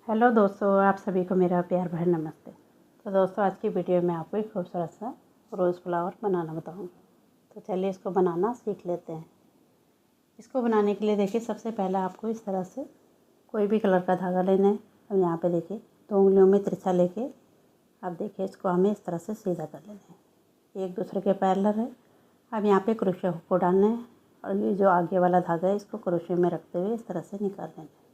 Hello दोस्तों, आप सभी को मेरा प्यार भरा नमस्ते। तो दोस्तों, आज की वीडियो में आपको एक खूबसूरत सा रोज़ फ्लावर बनाना बताऊंगी। तो चलिए इसको बनाना सीख लेते हैं। इसको बनाने के लिए देखिए, सबसे पहले आपको इस तरह से कोई भी कलर का धागा लेना है। अब यहाँ पे देखिए 2 उंगलियों में तिरछा लेके अब देखिए इसको हमें इस तरह से सीधा कर लेना है। एक दूसरे के पैरेलल है। अब यहाँ पे क्रोशे को डालना है और ये जो आगे वाला धागा है इसको क्रोशे में रखते हुए इस तरह से निकाल लेना है।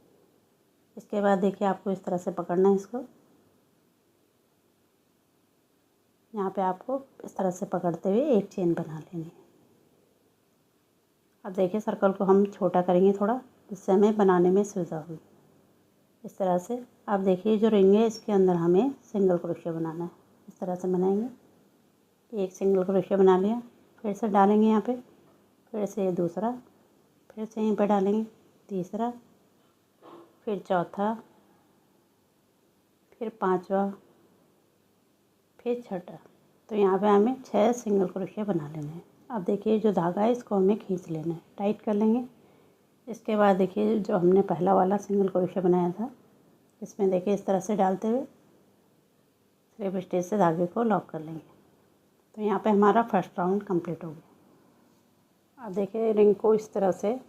इसके बाद देखिए आपको इस तरह से पकड़ना है इसको। यहाँ पे आपको इस तरह से पकड़ते हुए एक चेन बना लेनी है। अब देखिए सर्कल को हम छोटा करेंगे थोड़ा, जिससे हमें बनाने में सुविधा होगी। इस तरह से अब देखिए जो रिंग है इसके अंदर हमें सिंगल क्रोशे बनाना है। इस तरह से बनाएंगे। एक सिंगल क्रोशे बना लिया, फिर से डालेंगे यहाँ पे, फिर से ये दूसरा, फिर से यहीं पर डालेंगे तीसरा, फिर चौथा, फिर पांचवा, फिर छठा। तो यहाँ पे हमें 6 सिंगल क्रोशे बना लेने हैं। अब देखिए जो धागा है इसको हमें खींच लेना है, टाइट कर लेंगे। इसके बाद देखिए जो हमने पहला वाला सिंगल क्रोशे बनाया था इसमें देखिए इस तरह से डालते हुए स्लिप स्टिच से धागे को लॉक कर लेंगे। तो यहाँ पे हमारा फर्स्ट राउंड कंप्लीट हो गया। अब देखिए रिंग को इस तरह से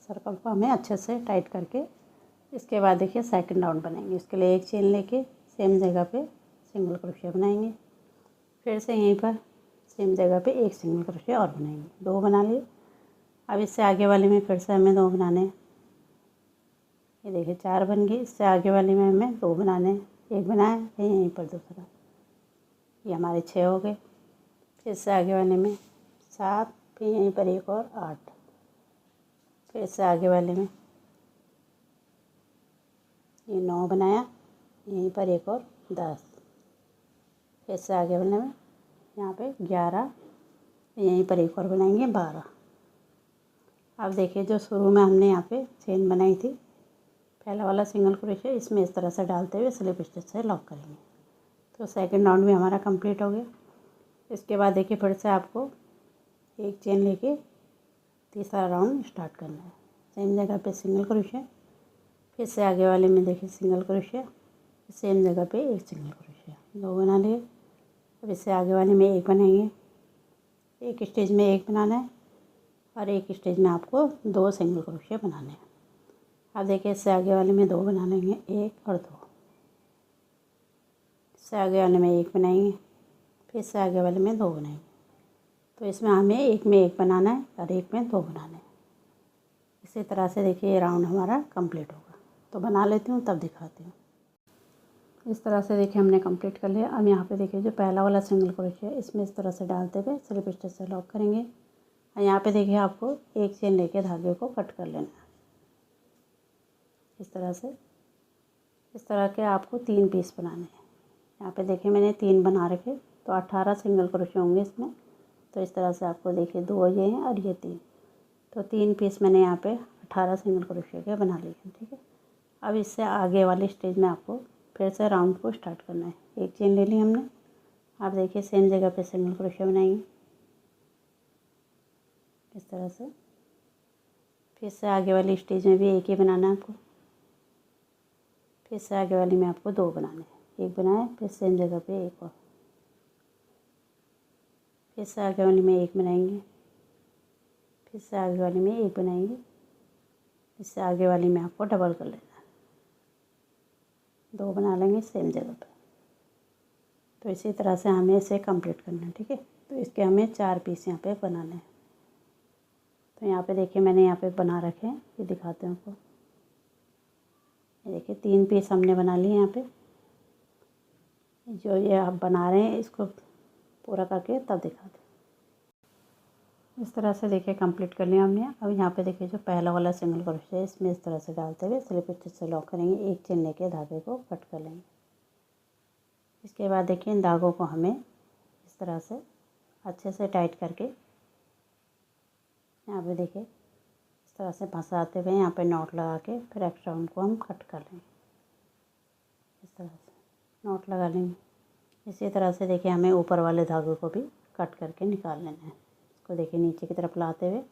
सर्कल को हमें अच्छे से टाइट करके इसके बाद देखिए सेकंड राउंड बनाएंगे। इसके लिए एक चेन लेके सेम जगह पे सिंगल क्रोशे बनाएंगे, फिर से यहीं पर सेम जगह पे एक सिंगल क्रोशे और बनाएंगे। 2 बना लिए। अब इससे आगे वाले में फिर से हमें 2 बनाने हैं। ये देखिए 4 बन गए। इससे आगे वाले में हमें 2 बनाने हैं। एक बनाया, फिर यहीं पर दूसरा, ये हमारे 6 हो गए। फिर से आगे वाले में 7, फिर यहीं पर एक और 8, फिर से आगे वाले में ये 9 बनाया, यहीं पर एक और 10, फिर से आगे वाले में यहाँ पे 11, यहीं पर एक और बनाएंगे 12। अब देखिए जो शुरू में हमने यहाँ पे चेन बनाई थी, पहला वाला सिंगल क्रोशे इसमें इस तरह से डालते हुए स्लिप स्टिच से लॉक करेंगे। तो सेकंड राउंड भी हमारा कंप्लीट हो गया। इसके बाद देखिए फिर से आपको एक चेन लेके तीसरा राउंड स्टार्ट करना है। सेम जगह पे सिंगल क्रोशे, फिर से आगे वाले में देखिए सिंगल क्रोशे, सेम जगह पे एक सिंगल क्रोशे, 2 बना लिए। अब इससे आगे वाले में एक बनाएंगे। एक स्टेज में एक बनाना है और एक स्टेज में आपको 2 सिंगल क्रोशे बनाने हैं। अब देखिए इससे आगे वाले में 2 बना लेंगे, 1 और 2। इससे आगे वाले में एक बनाएंगे, फिर से आगे वाले में 2 बनाएंगे। तो इसमें हमें एक में एक बनाना है और एक में 2 बनाने हैं। इसी तरह से देखिए ये राउंड हमारा कंप्लीट होगा। तो बना लेती हूँ तब दिखाती हूँ। इस तरह से देखिए हमने कंप्लीट कर लिया। अब यहाँ पे देखिए जो पहला वाला सिंगल क्रोशे है इसमें इस तरह से डालते हुए स्लिप स्टिच से लॉक करेंगे। और यहाँ पे देखिए आपको एक चेन लेके धागे को कट कर लेना है। इस तरह से इस तरह के आपको 3 पीस बनाने हैं। यहाँ पे देखिए मैंने 3 बना रखे, तो 18 सिंगल क्रोशे होंगे इसमें। तो इस तरह से आपको देखिए 2 ये हैं और ये 3, तो 3 पीस मैंने यहाँ पे 18 सिंगल क्रोशे के बना लिए हैं। ठीक है। अब इससे आगे वाले स्टेज में आपको फिर से राउंड को स्टार्ट करना है। एक चेन ले ली हमने। आप देखिए सेम जगह पे सिंगल क्रोशे बनाएंगे इस तरह से। फिर से आगे वाली स्टेज में भी एक ही बनाना है आपको। फिर से आगे वाली में आपको 2 बनाने हैं। एक बनाया, फिर सेम जगह पे एक और, फिर से आगे वाली में एक बनाएंगे, फिर से आगे वाली में एक बनाएंगे। इससे आगे वाली में आपको डबल कर लेना है, 2 बना लेंगे सेम जगह पे। तो इसी तरह से हमें इसे कंप्लीट करना है। ठीक है। तो इसके हमें 4 पीस यहाँ पे बनाने हैं। तो यहाँ पे देखिए मैंने यहाँ पे बना रखे हैं, ये दिखाते हैं आपको। ये देखिए 3 पीस हमने बना लिए यहाँ पे। जो ये आप बना रहे हैं इसको पूरा करके तब दिखाते हैं। इस तरह से देखिए कंप्लीट कर लिया हमने। अब यहाँ पे देखिए जो पहला वाला सिंगल क्रोशे है इसमें इस तरह से डालते हुए स्लिप स्टिच से लॉक करेंगे। एक चेन लेके धागे को कट कर लेंगे। इसके बाद देखिए इन धागों को हमें इस तरह से अच्छे से टाइट करके यहाँ पे देखिए इस तरह से फंसाते हुए यहाँ पे नॉट लगा के फिर एक्स्ट्रा राउंड को हम कट कर लेंगे। इस तरह से नॉट लगा लेंगे। इसी तरह से देखिए हमें ऊपर वाले धागों को भी कट करके निकाल लेना है। इसको देखिए नीचे की तरफ लाते हुए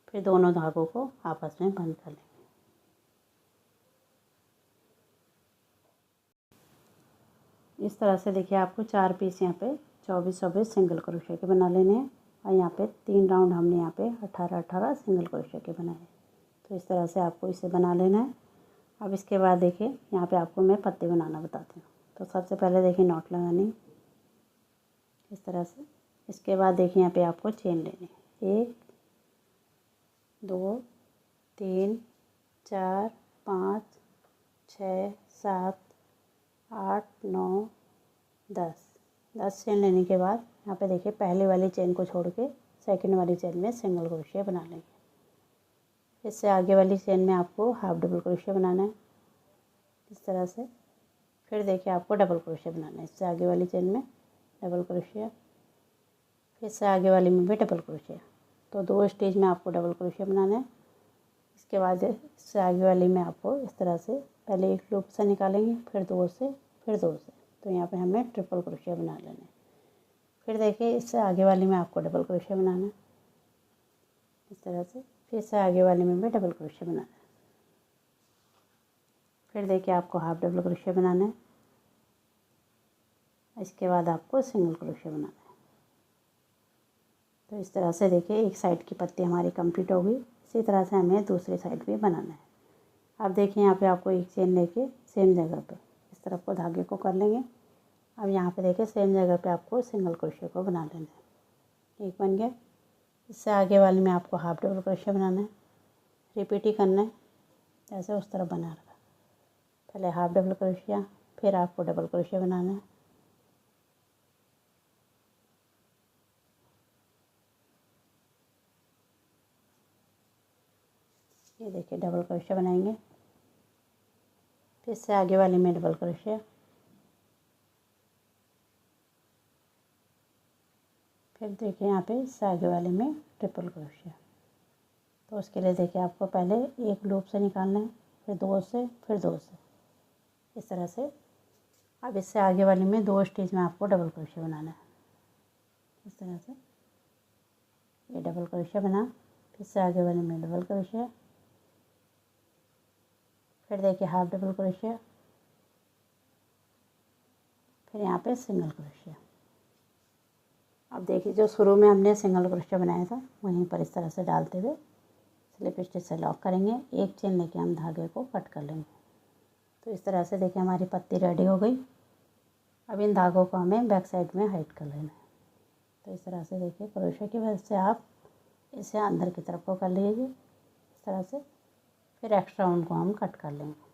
फिर दोनों धागों को आपस में बंद कर लेंगे। इस तरह से देखिए आपको 4 पीस यहाँ पे 24-24 सिंगल क्रोशिया के बना लेने हैं और यहाँ पे 3 राउंड हमने यहाँ पे 18-18 सिंगल क्रोशिया के बनाए। तो इस तरह से आपको इसे बना लेना है। अब इसके बाद देखिए यहाँ पे आपको मैं पत्ते बनाना बताती हूँ। तो सबसे पहले देखिए नॉट लगानी इस तरह से। इसके बाद देखिए यहाँ पे आपको चेन लेनी 1 2 3 4 5 6 7 8 9 10 चेन लेने के बाद यहाँ पे देखिए पहले वाली चेन को छोड़ के सेकंड वाली चेन में सिंगल क्रोशिया बना लेंगे। इससे आगे वाली चेन में आपको हाफ डबल क्रोशिया बनाना है इस तरह से। फिर देखिए आपको डबल क्रोशिया बनाना है। इससे आगे वाली चेन में डबल क्रोशिया, फिर से आगे वाली में भी डबल क्रोशिया। तो 2 स्टेज में आपको डबल क्रोशिया बनाना है। इसके बाद इससे आगे वाली में आपको इस तरह से पहले एक लूप से निकालेंगे, फिर 2 से, फिर 2 से। तो यहाँ पे हमें ट्रिपल क्रोशिया बना लेना है। फिर देखिए इससे आगे वाली में आपको डबल क्रोशिया बनाना है इस तरह से। फिर से आगे वाली में भी डबल क्रोशिया बनाना है। फिर देखिए आपको हाफ डबल क्रोशिया बनाना है। इसके बाद आपको सिंगल क्रोशिया बनाना है। तो इस तरह से देखिए एक साइड की पत्ती हमारी कंप्लीट हो गई। इसी तरह से हमें दूसरी साइड भी बनाना है। अब देखिए यहाँ पे आपको एक चेन लेके सेम जगह पे इस तरफ को धागे को कर लेंगे। अब यहाँ पे देखिए सेम जगह पे आपको सिंगल क्रोशिया को बना लेना है। एक बन गया। इससे आगे वाले में आपको हाफ डबल क्रोशिया बनाना है। रिपीट ही करना है जैसे उस तरफ बना रखा। पहले हाफ डबल क्रोशिया, फिर आपको डबल क्रोशिया बनाना है। ये देखिए डबल क्रोशिया बनाएंगे। फिर से आगे वाले में डबल क्रोशिया, फिर देखिए यहाँ पे इससे आगे वाले में ट्रिपल क्रोशिया। तो उसके लिए देखिए आपको पहले एक लूप से निकालना है, फिर 2 से, फिर 2 से इस तरह से। अब इससे आगे वाले में 2 स्टेज में आपको डबल क्रोशिया बनाना है इस तरह से। ये डबल क्रोशिया बना, फिर से आगे वाले में डबल क्रोशिया, फिर देखिए हाफ डबल क्रोशिया, फिर यहाँ पे सिंगल क्रोशिया। अब देखिए जो शुरू में हमने सिंगल क्रोशिया बनाया था वहीं पर इस तरह से डालते हुए स्लिप स्टिच से लॉक करेंगे। एक चेन लेके हम धागे को कट कर लेंगे। तो इस तरह से देखिए हमारी पत्ती रेडी हो गई। अब इन धागों को हमें बैक साइड में हाइड कर लेना है। तो इस तरह से देखिए क्रोशिया की वजह से आप इसे अंदर की तरफ को कर लीजिए इस तरह से। फिर एक्स्ट्रा ऊन को हम कट कर लेंगे।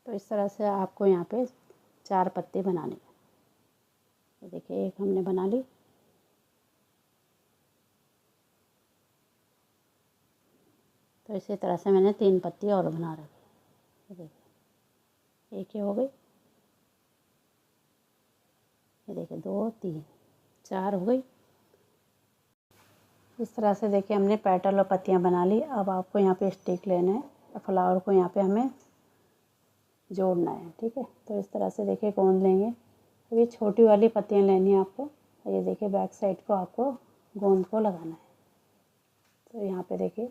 तो इस तरह से आपको यहाँ पे 4 पत्ते बनाने हैं। ये देखिए एक हमने बना ली। तो इसी तरह से मैंने 3 पत्ती और बना रखी। ये देखिए एक ही हो गई। ये देखिए 2 3 4 हो गई। इस तरह से देखिए हमने पेटल और पत्तियाँ बना ली। अब आपको यहाँ पे स्टिक लेना है और फ्लावर को यहाँ पे हमें जोड़ना है। ठीक है, तो इस तरह से देखिए गोंद लेंगे। अब ये छोटी वाली पत्तियाँ लेनी है आपको। ये देखिए बैक साइड को आपको गोंद को लगाना है। तो यहाँ पे देखिए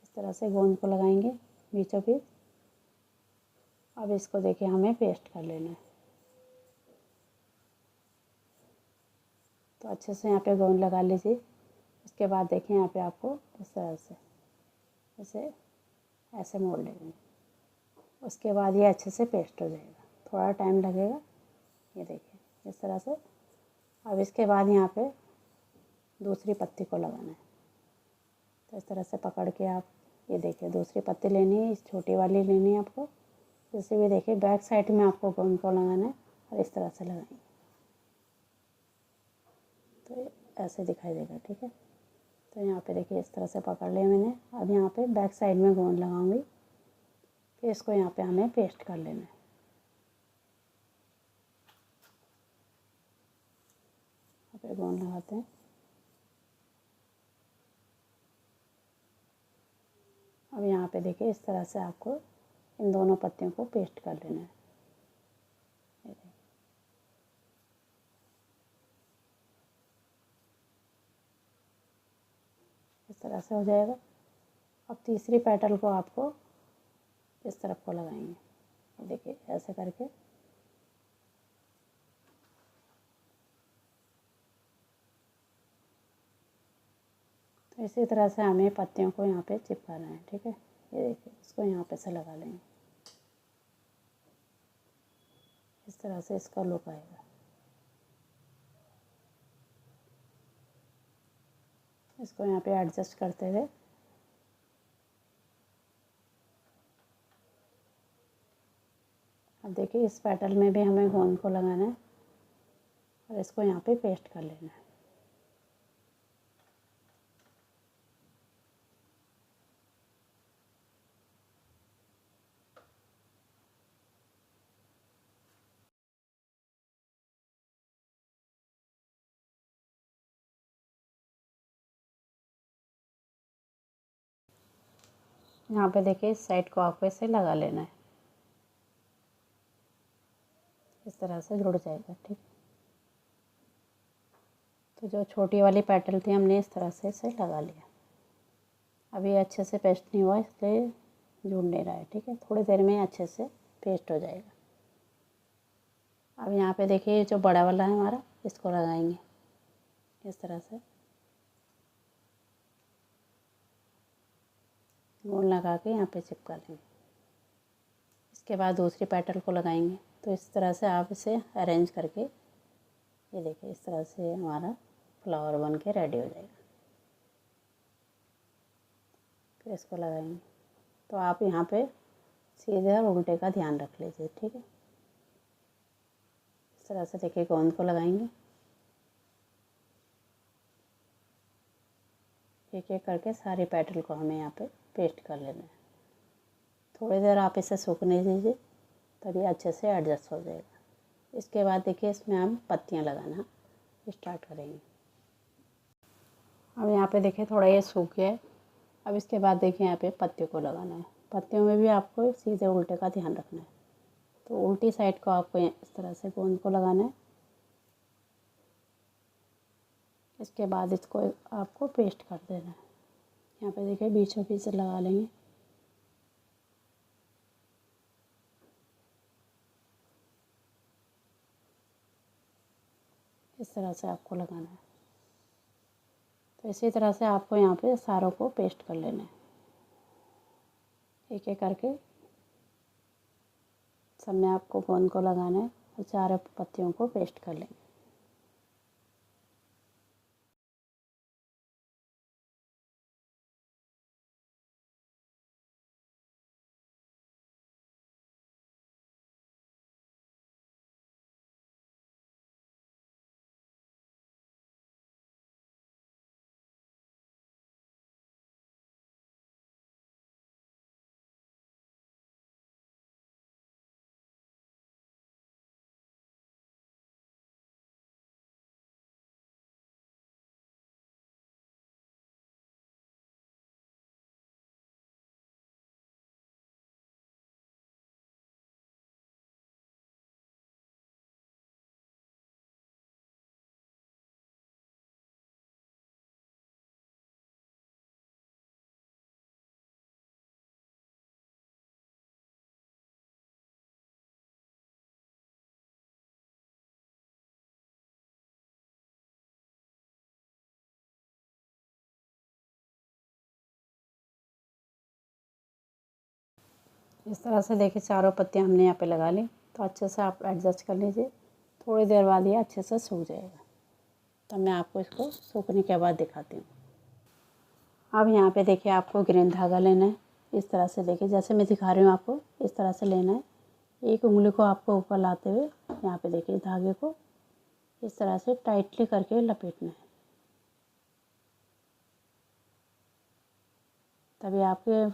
इस तरह से गोंद को लगाएंगे बीचों बीच। अब इसको देखिए हमें पेस्ट कर लेना है। तो अच्छे से यहाँ पे गोंद लगा लीजिए। इसके बाद देखिए यहाँ पे आपको इस तरह से इसे ऐसे मोड़ लेंगे। उसके बाद ये अच्छे से पेस्ट हो जाएगा, थोड़ा टाइम लगेगा। ये देखिए इस तरह से। अब इसके बाद यहाँ पे दूसरी पत्ती को लगाना है। तो इस तरह से पकड़ के आप ये देखिए दूसरी पत्ती लेनी है, इस छोटी वाली लेनी है आपको। जैसे भी देखिए बैक साइड में आपको गोंद को लगाना है और इस तरह से लगाएंगे तो ये ऐसे दिखाई देगा। ठीक है, तो यहाँ पे देखिए इस तरह से पकड़ लिया मैंने। अब यहाँ पे बैक साइड में गोंद लगाऊंगी, फिर इसको यहाँ पे हमें पेस्ट कर लेना है। यहाँ पे गोंद लगाते हैं। अब यहाँ पे देखिए इस तरह से आपको इन दोनों पत्तियों को पेस्ट कर लेना है। इस तरह से हो जाएगा। अब तीसरी पेटल को आपको इस तरफ को लगाएंगे, देखिए ऐसे करके। तो इसी तरह से हमें पत्तियों को यहाँ पे चिपकाना है, ठीक है। ये देखिए, इसको यहाँ पे से लगा लेंगे, इस तरह से इसका लुक आएगा। इसको यहाँ पे एडजस्ट करते हुए अब देखिए इस पेटल में भी हमें गोंद को लगाना है और इसको यहाँ पे पेस्ट कर लेना है। यहाँ पे देखिए इस साइड को आपको ऐसे लगा लेना है, इस तरह से जुड़ जाएगा, ठीक। तो जो छोटी वाली पेटल थी हमने इस तरह से इसे लगा लिया। अभी अच्छे से पेस्ट नहीं हुआ इसलिए जुड़ नहीं रहा है, ठीक है। थोड़ी देर में अच्छे से पेस्ट हो जाएगा। अब यहाँ पे देखिए जो बड़ा वाला है हमारा, इसको लगाएंगे इस तरह से गोल लगा के यहाँ पे चिपका लेंगे। इसके बाद दूसरी पेटल को लगाएंगे। तो इस तरह से आप इसे अरेंज करके, ये देखिए इस तरह से हमारा फ्लावर बन के रेडी हो जाएगा। फिर इसको लगाएंगे। तो आप यहाँ पे सीधे और उल्टे का ध्यान रख लीजिए, ठीक है। इस तरह से देखिए गोंद को लगाएंगे, एक एक करके सारी पेटल को हमें यहाँ पे पेस्ट कर लेना है। थोड़ी देर आप इसे सूखने दीजिए, तभी अच्छे से एडजस्ट हो जाएगा। इसके बाद देखिए इसमें हम पत्तियाँ लगाना स्टार्ट करेंगे। अब यहाँ पे देखिए थोड़ा ये सूख गया है। अब इसके बाद देखिए यहाँ पे पत्तियों को लगाना है। पत्तियों में भी आपको सीधे उल्टे का ध्यान रखना है। तो उल्टी साइड को आपको इस तरह से गोंद को लगाना है। इसके बाद इसको आपको पेस्ट कर देना है। यहाँ पे देखिए बीचों बीच से लगा लेंगे। इस तरह से आपको लगाना है। तो इसी तरह से आपको यहाँ पे सारों को पेस्ट कर लेना है, एक एक करके सब में आपको गोंद को लगाना है और चारों पत्तियों को पेस्ट कर लेंगे। इस तरह से देखिए चारों पत्तियाँ हमने यहाँ पे लगा ली। तो अच्छे से आप एडजस्ट कर लीजिए। थोड़ी देर बाद ये अच्छे से सूख जाएगा। तब मैं आपको इसको सूखने के बाद दिखाती हूँ। अब यहाँ पे देखिए आपको ग्रीन धागा लेना है। इस तरह से देखिए जैसे मैं दिखा रही हूँ आपको इस तरह से लेना है। एक उंगली को आपको ऊपर लाते हुए यहाँ पे देखिए धागे को इस तरह से टाइटली करके लपेटना है। तभी आपके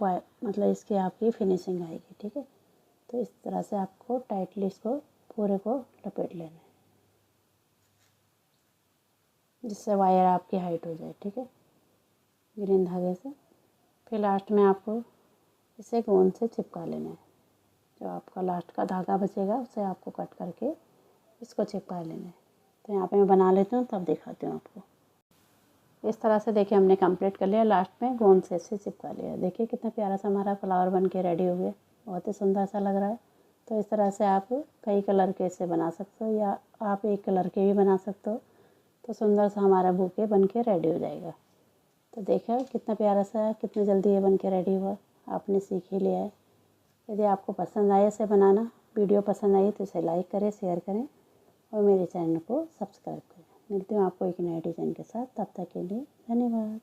मतलब इसकी आपकी फिनिशिंग आएगी, ठीक है। तो इस तरह से आपको टाइटली इसको पूरे को लपेट लेना है, जिससे वायर आपकी हाइट हो जाए, ठीक है, ग्रीन धागे से। फिर लास्ट में आपको इसे गोंद से चिपका लेना है। जो आपका लास्ट का धागा बचेगा उसे आपको कट करके इसको चिपका लेना है। तो यहाँ पे मैं बना लेती हूँ तब दिखाती हूँ आपको। इस तरह से देखिए हमने कंप्लीट कर लिया। लास्ट में गोंद से चिपका लिया। देखिए कितना प्यारा सा हमारा फ्लावर बन के रेडी हो गया। बहुत ही सुंदर सा लग रहा है। तो इस तरह से आप कई कलर के इसे बना सकते हो या आप एक कलर के भी बना सकते हो। तो सुंदर सा हमारा बुके बन के रेडी हो जाएगा। तो देखा कितना प्यारा सा, कितनी जल्दी ये बन के रेडी हुआ। आपने सीख ही लिया है। यदि आपको पसंद आए इसे बनाना, वीडियो पसंद आई तो इसे लाइक करें, शेयर करें और मेरे चैनल को सब्सक्राइब करें। मिलती हूँ आपको एक नए डिज़ाइन के साथ। तब तक के लिए धन्यवाद।